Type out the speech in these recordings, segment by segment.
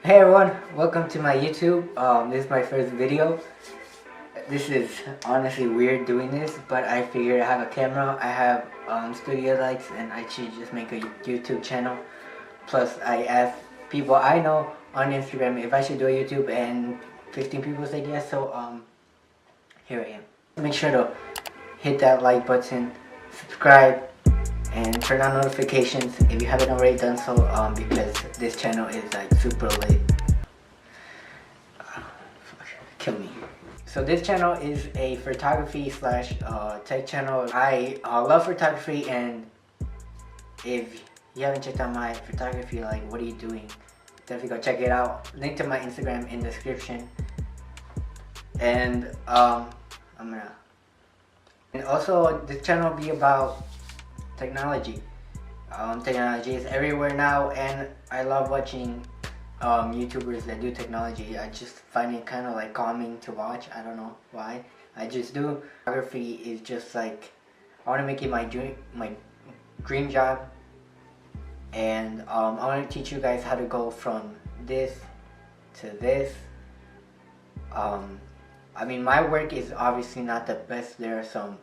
Hey everyone, welcome to my YouTube. This is my first video. This is honestly weird doing this, but I figured I have a camera, I have studio lights, and I should just make a YouTube channel. Plus, I asked people I know on Instagram if I should do a YouTube, and 15 people said yes. So here I am. Make sure to hit that like button, subscribe, and turn on notifications if you haven't already done so, because this channel is like super lit. Kill me. So this channel is a photography slash tech channel. I love photography, and if you haven't checked out my photography, like, what are you doing? Definitely go check it out. Link to my Instagram in the description. And and also this channel will be about technology. Technology is everywhere now, and I love watching YouTubers that do technology. I just find it kind of like calming to watch. I don't know why. I just do. Photography is just like, I want to make it my dream job, and I want to teach you guys how to go from this to this. I mean, my work is obviously not the best. There are some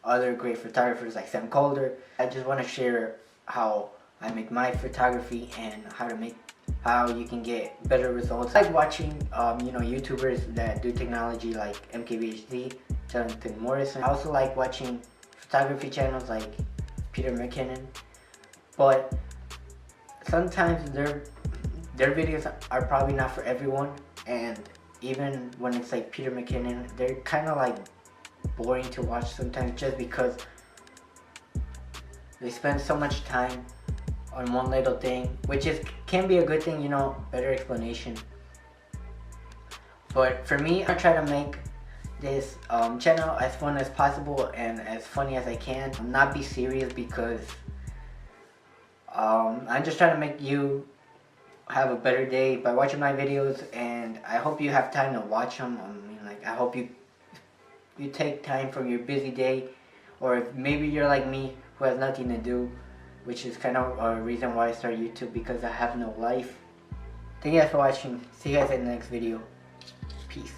other great photographers like Sam Calder. I just want to share how I make my photography and how you can get better results. I like watching YouTubers that do technology like MKBHD, Jonathan Morrison. I also like watching photography channels like Peter McKinnon, but sometimes their videos are probably not for everyone, and even when it's like Peter McKinnon, they're kind of like boring to watch sometimes, just because they spend so much time on one little thing, which can be a good thing, better explanation. But for me, I try to make this channel as fun as possible and as funny as I can. Not be serious, because I'm just trying to make you have a better day by watching my videos, and I hope you have time to watch them. I hope you take time from your busy day, or if maybe you're like me who has nothing to do, which is kind of a reason why I started YouTube, because I have no life. Thank you guys for watching. See you guys in the next video. Peace.